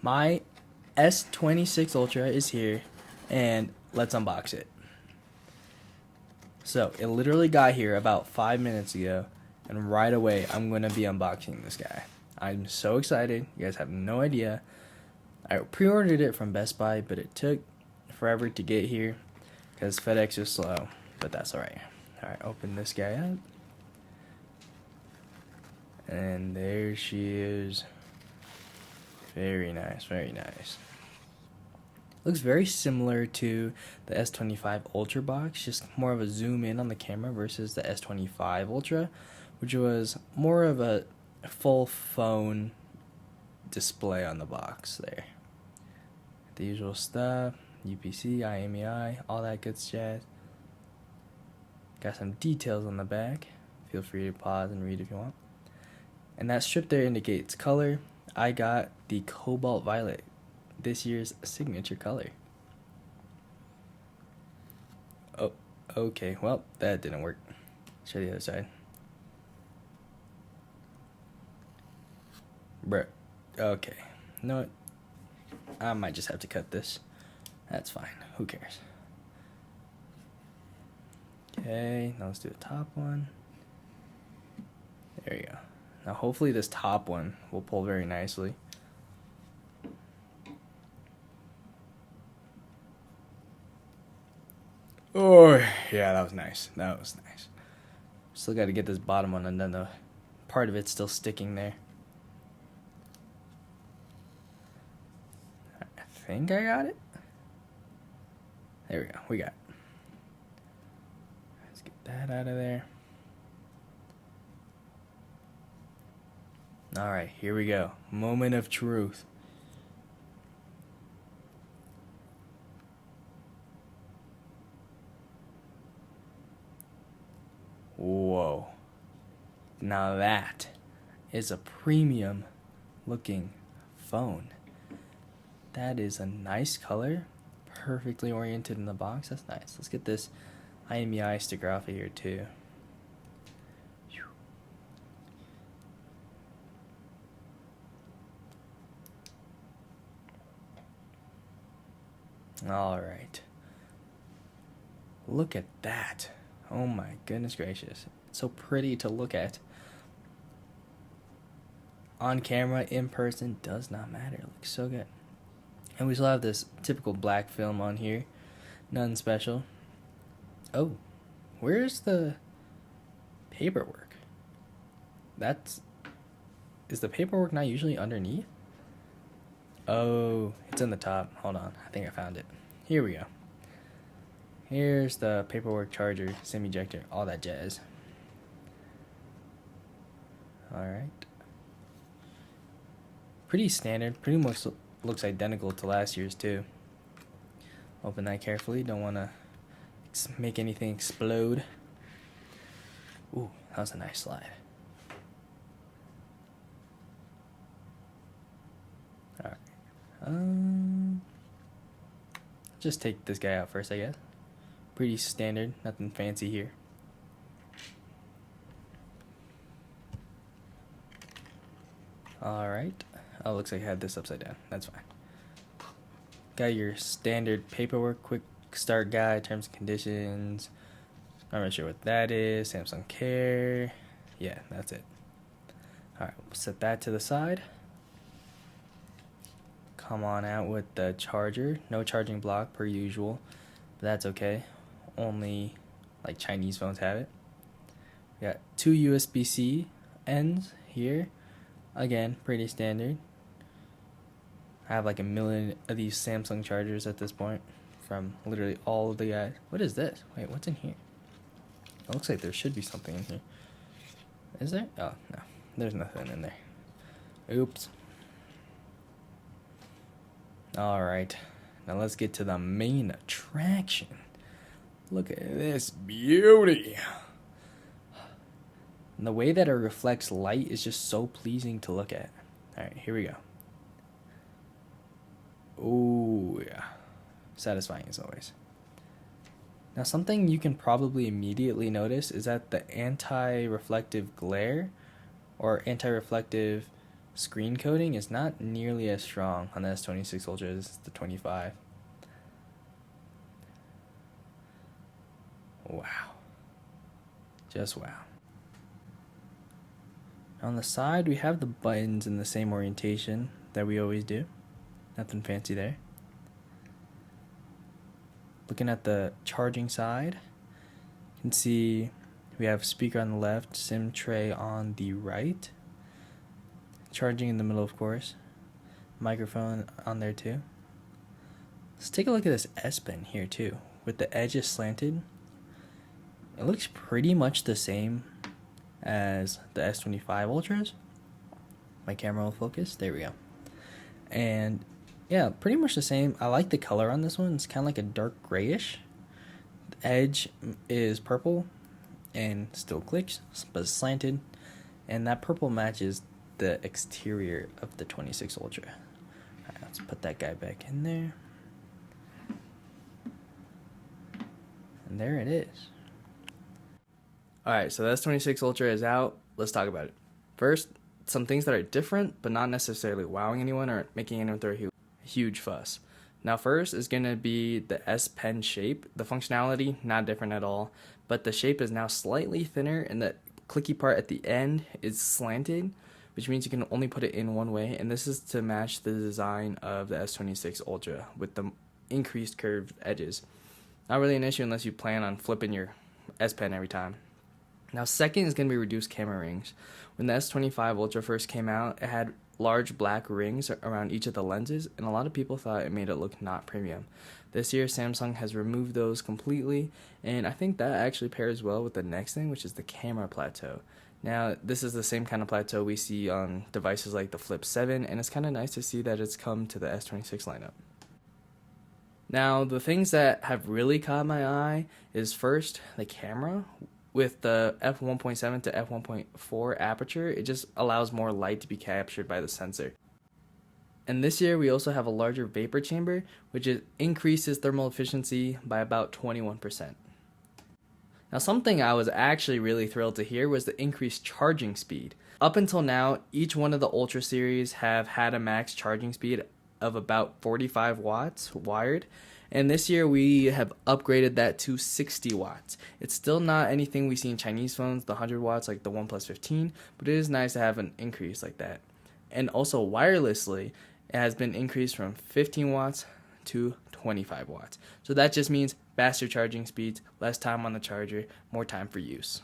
My S26 Ultra is here, and let's unbox it. So, it literally got here about 5 minutes ago, and right away, I'm going to be unboxing this guy. I'm so excited. You guys have no idea. I pre-ordered it from Best Buy, but it took forever to get here because FedEx is slow, but that's alright. Alright, open this guy up. And there she is. Very nice, very nice. Looks very similar to the S25 Ultra box, just more of a zoom in on the camera versus the S25 Ultra, which was more of a full phone display on the box there. The usual stuff, UPC, IMEI, all that good jazz. Got some details on the back. Feel free to pause and read if you want. And that strip there indicates color. I got the Cobalt Violet, this year's signature color. Oh, okay, well, that didn't work. Show the other side. Bruh, okay. You know what? I might just have to cut this. That's fine, who cares? Okay, now let's do the top one. There you go. Now hopefully this top one will pull very nicely. Oh, yeah, that was nice. That was nice. Still got to get this bottom one, and then the part of it's still sticking there. I think I got it. There we go. We got it. Let's get that out of there. Alright, here we go. Moment of truth. Whoa. Now that is a premium looking phone. That is a nice color. Perfectly oriented in the box. That's nice. Let's get this IMEI sticker off of here too. Alright. Look at that. Oh my goodness gracious. It's so pretty to look at. On camera, in person, does not matter. It looks so good. And we still have this typical black film on here. Nothing special. Oh, where's the paperwork? Is the paperwork not usually underneath? Oh, it's in the top. Hold on. I think I found it. Here we go. Here's the paperwork, charger, SIM ejector, all that jazz. Alright. Pretty standard. Pretty much looks identical to last year's too. Open that carefully. Don't want to make anything explode. Ooh, that was a nice slide. Alright. Just take this guy out first, I guess. Pretty standard, nothing fancy here. Alright. Oh, looks like I had this upside down. That's fine. Got your standard paperwork, quick start guide, terms and conditions. I'm not sure what that is. Samsung Care. Yeah, that's it. Alright, we'll set that to the side. Come on out with the charger. No charging block per usual, but that's okay. Only like Chinese phones have it. We got two USB-C ends here. Again, pretty standard. I have like a million of these Samsung chargers at this point from literally all of the guys. What is this? Wait, what's in here? It looks like there should be something in here. Is there? Oh, no. There's nothing in there. Oops. Alright. Now let's get to the main attraction. Look at this beauty. And the way that it reflects light is just so pleasing to look at. Alright, here we go. Oh, yeah. Satisfying as always. Now, something you can probably immediately notice is that the anti-reflective glare or anti-reflective screen coating is not nearly as strong on the S26 Ultra as the 25. Wow. Just wow. On the side, we have the buttons in the same orientation that we always do. Nothing fancy there. Looking at the charging side, you can see we have speaker on the left, SIM tray on the right. Charging in the middle, of course. Microphone on there too. Let's take a look at this S Pen here too, with the edges slanted. It looks pretty much the same as the S25 Ultras. My camera will focus. There we go. And yeah, pretty much the same. I like the color on this one. It's kind of like a dark grayish. The edge is purple and still clicks, but it's slanted. And that purple matches the exterior of the 26 Ultra. Alright, let's put that guy back in there. And there it is. Alright, so the S26 Ultra is out. Let's talk about it. First, some things that are different, but not necessarily wowing anyone or making anyone throw a huge fuss. Now, first is going to be the S Pen shape. The functionality, not different at all, but the shape is now slightly thinner, and the clicky part at the end is slanted, which means you can only put it in one way, and this is to match the design of the S26 Ultra with the increased curved edges. Not really an issue unless you plan on flipping your S Pen every time. Now, second is going to be reduced camera rings. When the S25 Ultra first came out, it had large black rings around each of the lenses, and a lot of people thought it made it look not premium. This year, Samsung has removed those completely, and I think that actually pairs well with the next thing, which is the camera plateau. Now, this is the same kind of plateau we see on devices like the Flip 7, and it's kind of nice to see that it's come to the S26 lineup. Now, the things that have really caught my eye is first, the camera. With the f1.7 to f1.4 aperture, it just allows more light to be captured by the sensor. And this year, we also have a larger vapor chamber, which increases thermal efficiency by about 21%. Now, something I was actually really thrilled to hear was the increased charging speed. Up until now, each one of the Ultra series have had a max charging speed of about 45 watts wired. And this year we have upgraded that to 60 watts. It's still not anything we see in Chinese phones, the 100 watts like the OnePlus 15, but it is nice to have an increase like that. And also wirelessly, it has been increased from 15 watts to 25 watts. So that just means faster charging speeds, less time on the charger, more time for use.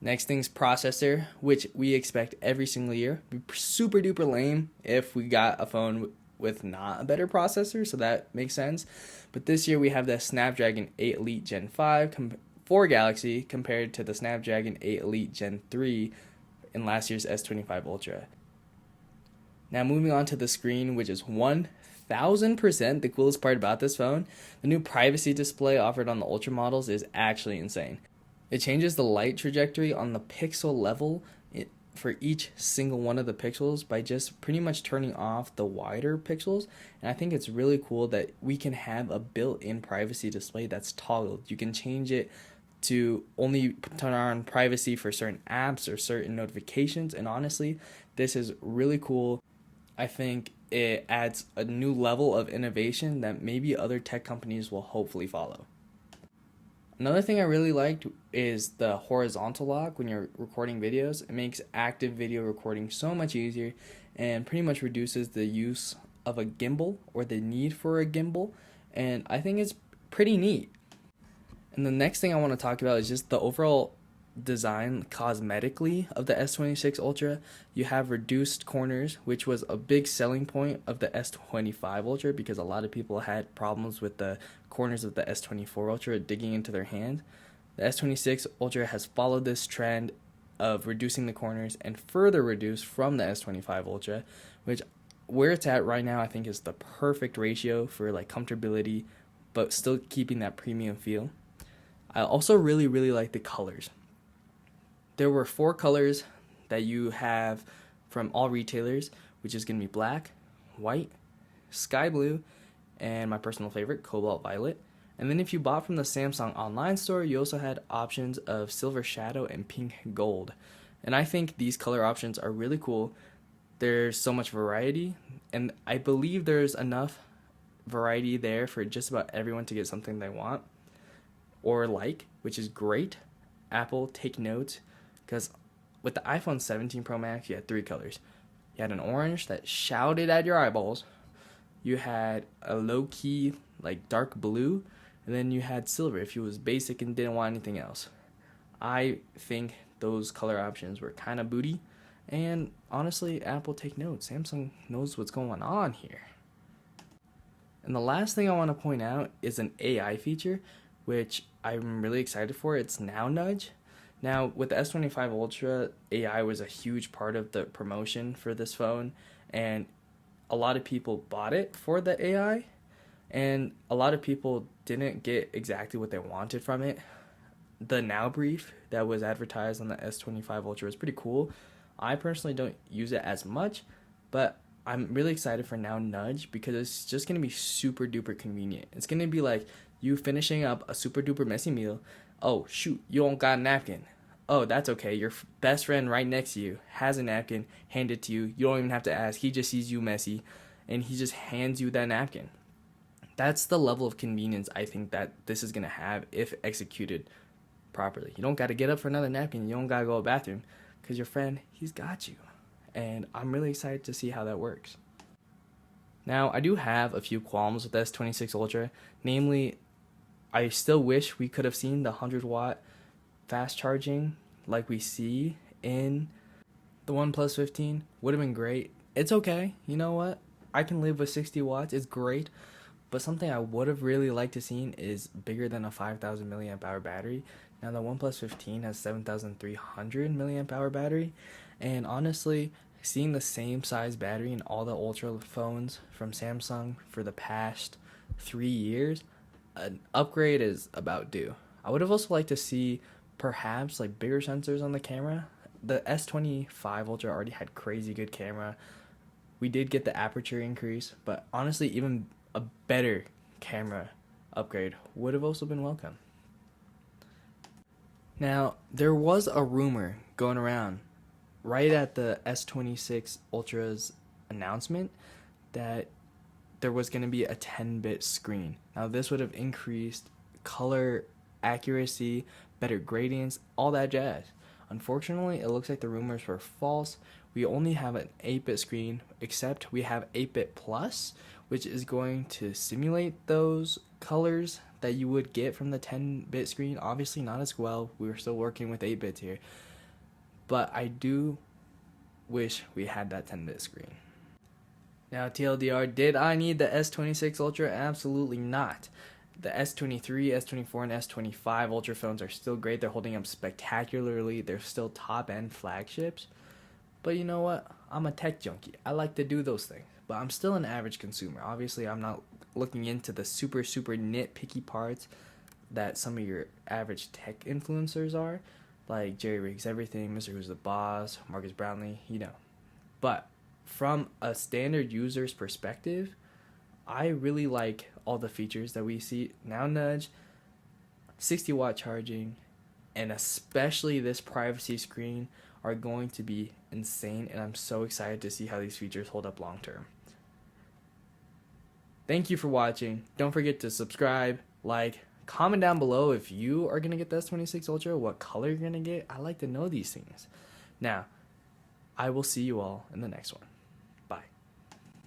Next thing's processor, which we expect every single year. It'd be super duper lame if we got a phone with not a better processor, so that makes sense. But this year we have the Snapdragon 8 Elite Gen 5 for Galaxy compared to the Snapdragon 8 Elite Gen 3 in last year's S25 Ultra. Now moving on to the screen, which is 1000% the coolest part about this phone. The new privacy display offered on the Ultra models is actually insane. It changes the light trajectory on the pixel level for each single one of the pixels by just pretty much turning off the wider pixels. And I think it's really cool that we can have a built-in privacy display that's toggled. You can change it to only turn on privacy for certain apps or certain notifications, and honestly, this is really cool. I think it adds a new level of innovation that maybe other tech companies will hopefully follow. Another thing I really liked is the horizontal lock when you're recording videos. It makes active video recording so much easier and pretty much reduces the use of a gimbal or the need for a gimbal, and I think it's pretty neat. And the next thing I want to talk about is just the overall design cosmetically of the S26 Ultra. You have reduced corners, which was a big selling point of the S25 Ultra because a lot of people had problems with the corners of the S24 Ultra digging into their hand. The S26 Ultra has followed this trend of reducing the corners and further reduced from the S25 Ultra, which where it's at right now I think is the perfect ratio for like comfortability but still keeping that premium feel. I also really like the colors. There were 4 colors that you have from all retailers, which is going to be black, white, sky blue, and my personal favorite, cobalt violet. And then if you bought from the Samsung online store, you also had options of silver shadow and pink gold. And I think these color options are really cool. there's so much variety, and I believe there's enough variety there for just about everyone to get something they want or like, which is great. Apple, take note, because with the iPhone 17 Pro Max, you had 3 colors. You had an orange that shouted at your eyeballs. You had a low-key, like dark blue, and then you had silver if you was basic and didn't want anything else. I think those color options were kind of booty, and honestly, Apple, take note. Samsung knows what's going on here. And the last thing I want to point out is an AI feature, which I'm really excited for. It's Now Nudge. Now, with the S25 Ultra, AI was a huge part of the promotion for this phone, and a lot of people bought it for the AI, and a lot of people didn't get exactly what they wanted from it. The Now brief that was advertised on the S25 Ultra is pretty cool. I personally don't use it as much, but I'm really excited for Now Nudge because it's just going to be super duper convenient. It's going to be like you finishing up a super duper messy meal. Oh, shoot, you don't got a napkin. Oh, that's okay. Your best friend right next to you has a napkin, hand it to you. You don't even have to ask. He just sees you messy, and he just hands you that napkin. That's the level of convenience I think that this is going to have if executed properly. You don't got to get up for another napkin. You don't got to go to the bathroom because your friend, he's got you. And I'm really excited to see how that works. Now, I do have a few qualms with the S26 Ultra. Namely, I still wish we could have seen the 100-watt fast charging like we see in the OnePlus 15. Would have been great. It's okay. You know what? I can live with 60 watts. It's great. But something I would have really liked to seen is bigger than a 5,000 milliamp hour battery. Now, the OnePlus 15 has 7,300 milliamp hour battery. And honestly, seeing the same size battery in all the Ultra phones from Samsung for the past 3 years, an upgrade is about due. I would have also liked to see perhaps like bigger sensors on the camera. The S25 Ultra already had crazy good camera. We did get the aperture increase, but honestly, even a better camera upgrade would have also been welcome. Now, there was a rumor going around right at the S26 Ultra's announcement that there was going to be a 10-bit screen. Now, this would have increased color accuracy, better gradients, all that jazz. Unfortunately, it looks like the rumors were false. We only have an 8-bit screen, except we have 8-bit Plus, which is going to simulate those colors that you would get from the 10-bit screen. Obviously not as well. We were still working with 8-bits here. But I do wish we had that 10-bit screen. Now, TLDR, did I need the S26 Ultra? Absolutely not. The S23, S24, and S25 Ultra phones are still great. They're holding up spectacularly. They're still top-end flagships. But you know what? I'm a tech junkie. I like to do those things. But I'm still an average consumer. Obviously, I'm not looking into the super nitpicky parts that some of your average tech influencers are. Like Jerry Riggs Everything, Mr. Who's the Boss, Marcus Brownlee, you know. But from a standard user's perspective, I really like all the features that we see. Now Nudge, 60-watt charging, and especially this privacy screen are going to be insane, and I'm so excited to see how these features hold up long term. Thank you for watching. Don't forget to subscribe, like, comment down below if you are going to get the S26 Ultra, what color you're going to get. I like to know these things. Now, I will see you all in the next one.